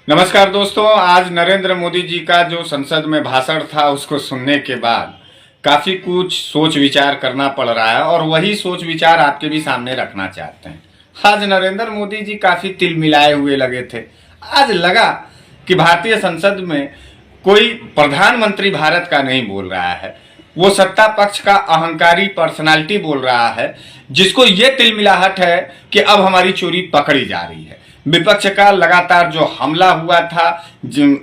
नमस्कार दोस्तों। आज नरेंद्र मोदी जी का जो संसद में भाषण था उसको सुनने के बाद काफ़ी कुछ सोच विचार करना पड़ रहा है और वही सोच विचार आपके भी सामने रखना चाहते हैं। आज नरेंद्र मोदी जी काफ़ी तिलमिलाए हुए लगे थे। आज लगा कि भारतीय संसद में कोई प्रधानमंत्री भारत का नहीं बोल रहा है, वो सत्ता पक्ष का अहंकारी पर्सनालिटी बोल रहा है, जिसको ये तिलमिलाहट है कि अब हमारी चोरी पकड़ी जा रही है। विपक्ष का लगातार जो हमला हुआ था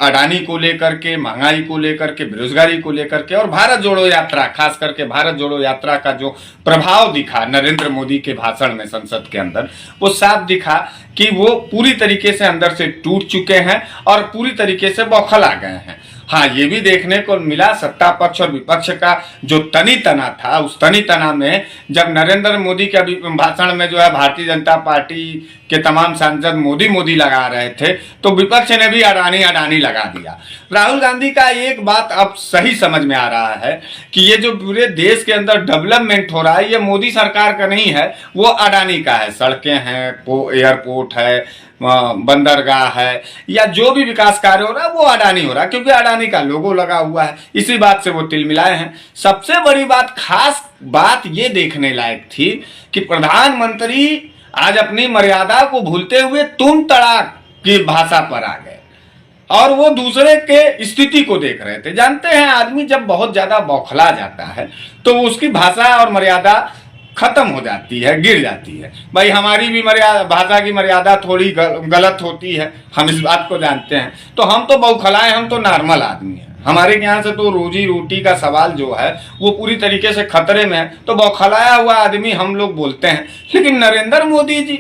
अडानी को लेकर के, महंगाई को लेकर के, बेरोजगारी को लेकर के और भारत जोड़ो यात्रा, खास करके भारत जोड़ो यात्रा का जो प्रभाव दिखा नरेंद्र मोदी के भाषण में संसद के अंदर, वो साफ दिखा कि वो पूरी तरीके से अंदर से टूट चुके हैं और पूरी तरीके से बौखला गए हैं। हाँ, ये भी देखने को मिला सत्ता पक्ष और विपक्ष का जो तनी तना था, उस तनी तना में जब नरेंद्र मोदी के भाषण में जो है भारतीय जनता पार्टी के तमाम सांसद मोदी मोदी लगा रहे थे, तो विपक्ष ने भी अडानी अडानी लगा दिया। राहुल गांधी का एक बात अब सही समझ में आ रहा है कि ये जो पूरे देश के अंदर डेवलपमेंट हो रहा है, ये मोदी सरकार का नहीं है, वो अडानी का है। सड़कें हैं, एयरपोर्ट है, बंदरगाह है, या जो भी विकास कार्य हो रहा है वो अडानी हो रहा है, क्योंकि अडानी का लोगो लगा हुआ है। इसी बात से वो तिलमिलाए हैं। सबसे बड़ी बात, खास बात ये देखने लायक थी कि प्रधानमंत्री आज अपनी मर्यादा को भूलते हुए तुम तड़ाक की भाषा पर आ गए और वो दूसरे के स्थिति को देख रहे थे। जानते हैं, आदमी जब बहुत ज्यादा बौखला जाता है तो उसकी भाषा और मर्यादा खत्म हो जाती है, गिर जाती है। भाई, हमारी भी मर्यादा, भाषा की मर्यादा थोड़ी गलत होती है, हम इस बात को जानते हैं। तो हम तो बौखलाए, हम तो नॉर्मल आदमी हैं। हमारे यहाँ से तो रोजी रोटी का सवाल जो है वो पूरी तरीके से खतरे में है, तो बौखलाया हुआ आदमी हम लोग बोलते हैं। लेकिन नरेंद्र मोदी जी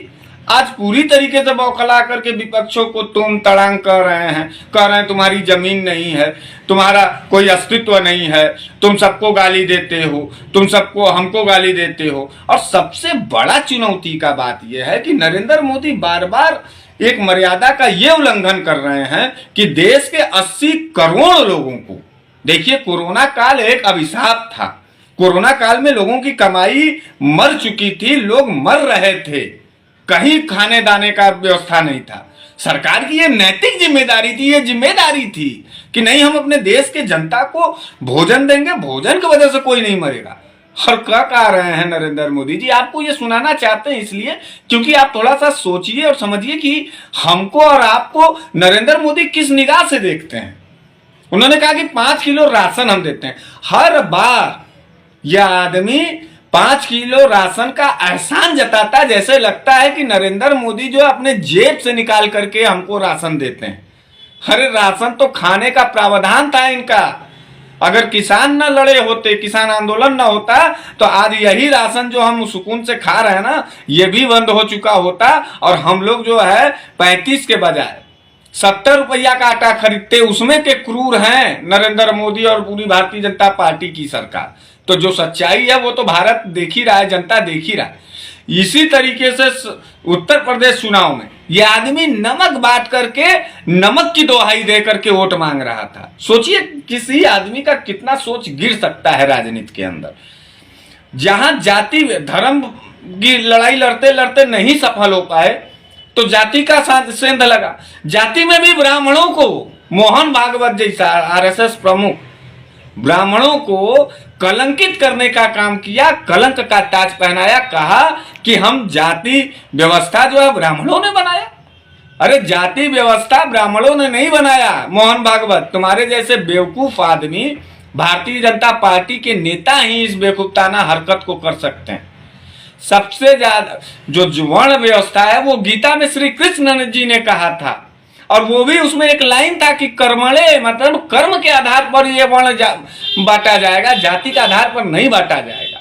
आज पूरी तरीके से बौखला करके विपक्षों को तुम तड़ांग कर रहे हैं, कह रहे हैं तुम्हारी जमीन नहीं है, तुम्हारा कोई अस्तित्व नहीं है, तुम सबको गाली देते हो, तुम सबको हमको गाली देते हो। और सबसे बड़ा चुनौती का बात यह है कि नरेंद्र मोदी बार बार एक मर्यादा का ये उल्लंघन कर रहे हैं कि देश के 80 करोड़ लोगों को, देखिए कोरोना काल एक अभिशाप था। कोरोना काल में लोगों की कमाई मर चुकी थी, लोग मर रहे थे, कहीं खाने दाने का व्यवस्था नहीं था। सरकार की ये नैतिक जिम्मेदारी थी, ये जिम्मेदारी थी कि नहीं, हम अपने देश के जनता को भोजन देंगे, भोजन की वजह से कोई नहीं मरेगा। और क्या कह रहे हैं नरेंद्र मोदी जी? आपको ये सुनाना चाहते हैं इसलिए क्योंकि आप थोड़ा सा सोचिए और समझिए कि हमको और आपको नरेंद्र मोदी किस निगाह से देखते हैं। उन्होंने कहा कि 5 किलो राशन हम देते हैं। हर बार यह आदमी 5 किलो राशन का एहसान जताता, जैसे लगता है कि नरेंद्र मोदी जो अपने जेब से निकाल करके हमको राशन देते हैं। अरे राशन तो खाने का प्रावधान था इनका। अगर किसान न लड़े होते, किसान आंदोलन न होता, तो आज यही राशन जो हम सुकून से खा रहे हैं ना, ये भी बंद हो चुका होता और हम लोग जो है 35 के बजाय 70 रुपया का आटा खरीदते। उसमें के क्रूर हैं नरेंद्र मोदी और पूरी भारतीय जनता पार्टी की सरकार। तो जो सच्चाई है वो तो भारत देख ही रहा है, जनता देख ही रहा है। इसी तरीके से उत्तर प्रदेश चुनाव में ये आदमी नमक बांट करके, नमक की दोहाई दे करके वोट मांग रहा था। सोचिए किसी आदमी का कितना सोच गिर सकता है राजनीति के अंदर। जहां जाति धर्म की लड़ाई लड़ते लड़ते नहीं सफल हो पाए तो जाति का सेंध लगा। जाति में भी ब्राह्मणों को, मोहन भागवत जैसा आरएसएस प्रमुख, ब्राह्मणों को कलंकित करने का काम किया, कलंक का ताज पहनाया, कहा कि हम जाति व्यवस्था जो है ब्राह्मणों ने बनाया। अरे जाति व्यवस्था ब्राह्मणों ने नहीं बनाया मोहन भागवत। तुम्हारे जैसे बेवकूफ आदमी, भारतीय जनता पार्टी के नेता ही इस बेवकूफाना हरकत को कर सकते हैं। सबसे ज्यादा जो वर्ण व्यवस्था है वो गीता में श्री कृष्ण जी ने कहा था, और वो भी उसमें एक लाइन था कि कर्मणे, मतलब कर्म के आधार पर ये वर्ण बांटा जाएगा, जाति के आधार पर नहीं बांटा जाएगा।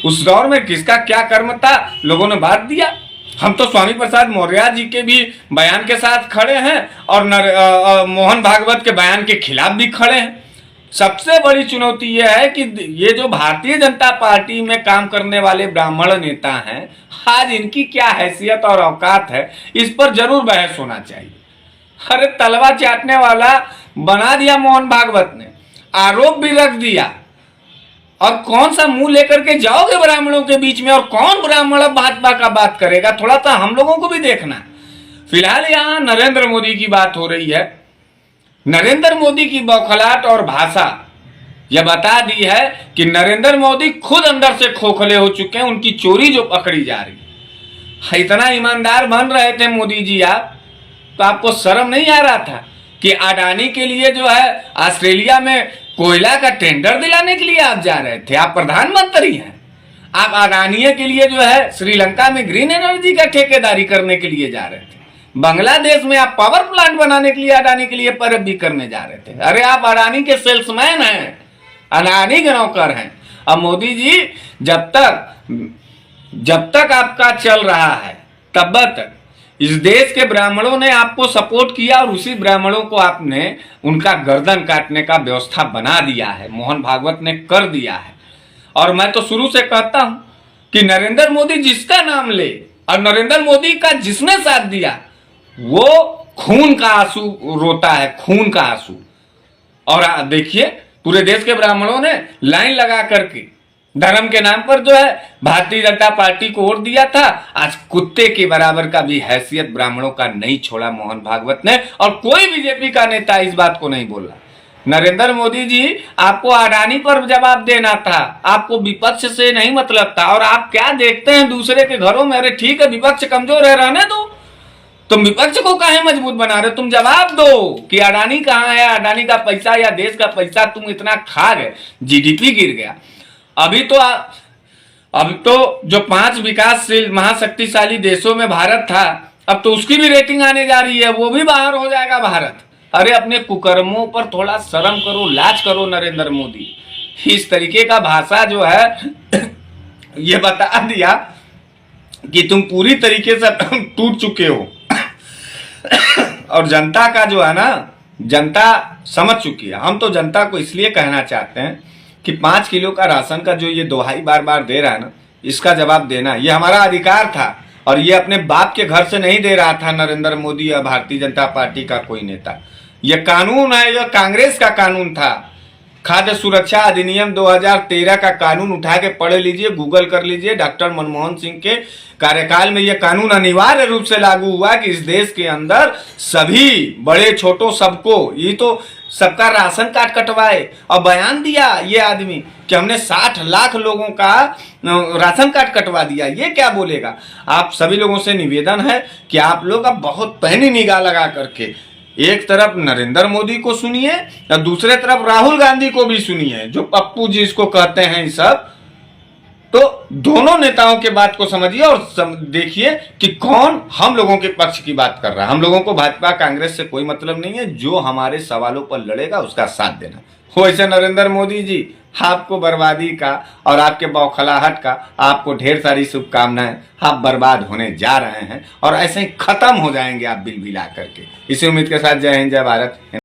उस दौर में किसका क्या कर्म था, लोगों ने बांट दिया। हम तो स्वामी प्रसाद मौर्य जी के भी बयान के साथ खड़े हैं और मोहन भागवत के बयान के खिलाफ भी खड़े हैं। सबसे बड़ी चुनौती यह है कि ये जो भारतीय जनता पार्टी में काम करने वाले ब्राह्मण नेता हैं, आज इनकी क्या हैसियत और औकात है, इस पर जरूर बहस होना चाहिए। अरे तलवा चाटने वाला बना दिया मोहन भागवत ने, आरोप भी रख दिया, और कौन सा मुंह लेकर के जाओगे ब्राह्मणों के बीच में, और कौन ब्राह्मण भाजपा का बात करेगा? थोड़ा सा हम लोगों को भी देखना। फिलहाल यहाँ नरेंद्र मोदी की बात हो रही है। नरेंद्र मोदी की बौखलाहट और भाषा यह बता दी है कि नरेंद्र मोदी खुद अंदर से खोखले हो चुके हैं, उनकी चोरी जो पकड़ी जा रही है। इतना ईमानदार बन रहे थे मोदी जी आप, तो आपको शर्म नहीं आ रहा था कि अडानी के लिए जो है ऑस्ट्रेलिया में कोयला का टेंडर दिलाने के लिए आप जा रहे थे? आप प्रधानमंत्री हैं। आप अडानी के लिए जो है श्रीलंका में ग्रीन एनर्जी का ठेकेदारी करने के लिए जा रहे थे। बांग्लादेश में आप पावर प्लांट बनाने के लिए अडानी के लिए पैरवी करने जा रहे थे। अरे आप अडानी के सेल्समैन हैं, अडानी के नौकर हैं। अब मोदी जी जब तक आपका चल रहा है तब तक इस देश के ब्राह्मणों ने आपको सपोर्ट किया और उसी ब्राह्मणों को आपने उनका गर्दन काटने का व्यवस्था बना दिया है। मोहन भागवत ने कर दिया है। और मैं तो शुरू से कहता हूं कि नरेंद्र मोदी जिसका नाम ले और नरेंद्र मोदी का जिसने साथ दिया वो खून का आंसू रोता है, खून का आंसू। और देखिए पूरे देश के ब्राह्मणों ने लाइन लगा करके धर्म के नाम पर जो है भारतीय जनता पार्टी को वोट दिया था। आज कुत्ते के बराबर का भी हैसियत ब्राह्मणों का नहीं छोड़ा मोहन भागवत ने, और कोई बीजेपी का नेता इस बात को नहीं बोला। नरेंद्र मोदी जी, आपको अडानी पर जवाब देना था, आपको विपक्ष से नहीं मतलब था। और आप क्या देखते हैं दूसरे के घरों में? अरे ठीक है, विपक्ष कमजोर है, रहने दो। तुम विपक्ष को काहे मजबूत बना रहे? तुम जवाब दो कि अडानी कहाँ है, अडानी का पैसा या देश का पैसा तुम इतना खा गए, जीडीपी गिर गया। अभी तो जो 5 विकासशील महाशक्तिशाली देशों में भारत था, अब तो उसकी भी रेटिंग आने जा रही है, वो भी बाहर हो जाएगा भारत। अरे अपने कुकर्मों पर थोड़ा शर्म करो, लाज करो नरेंद्र मोदी। इस तरीके का भाषा जो है ये बता दिया कि तुम पूरी तरीके से टूट चुके हो। और जनता का जो है ना, जनता समझ चुकी है। हम तो जनता को इसलिए कहना चाहते हैं कि 5 किलो का राशन का जो ये दोहाई बार बार दे रहा है ना, इसका जवाब देना ये हमारा अधिकार था। और ये अपने बाप के घर से नहीं दे रहा था नरेंद्र मोदी या भारतीय जनता पार्टी का कोई नेता। यह कानून है, यह कांग्रेस का कानून था। खाद्य सुरक्षा अधिनियम 2013 का कानून उठा के पढ़ लीजिए, गूगल कर लीजिए। डॉक्टर मनमोहन सिंह के कार्यकाल में यह कानून अनिवार्य रूप से लागू हुआ कि इस देश के अंदर सभी बड़े छोटों सबको, ये तो सबका राशन कार्ड कटवाए। और बयान दिया ये आदमी कि हमने 60 लाख लोगों का राशन कार्ड कटवा दिया। ये क्या बोलेगा? आप सभी लोगों से निवेदन है कि आप लोग अब बहुत पैनी निगाह लगा करके एक तरफ नरेंद्र मोदी को सुनिए और दूसरे तरफ राहुल गांधी को भी सुनिए, जो पप्पू जी इसको कहते हैं सब। तो दोनों नेताओं के बात को समझिए और देखिए कि कौन हम लोगों के पक्ष की बात कर रहा है। हम लोगों को भाजपा कांग्रेस से कोई मतलब नहीं है। जो हमारे सवालों पर लड़ेगा उसका साथ देना। वैसे नरेंद्र मोदी जी, आपको बर्बादी का और आपके बौखलाहट का आपको ढेर सारी शुभकामनाएं। आप बर्बाद होने जा रहे हैं और ऐसे ही खत्म हो जाएंगे आप बिल बिला करके। इसी उम्मीद के साथ जय हिंद, जय भारत।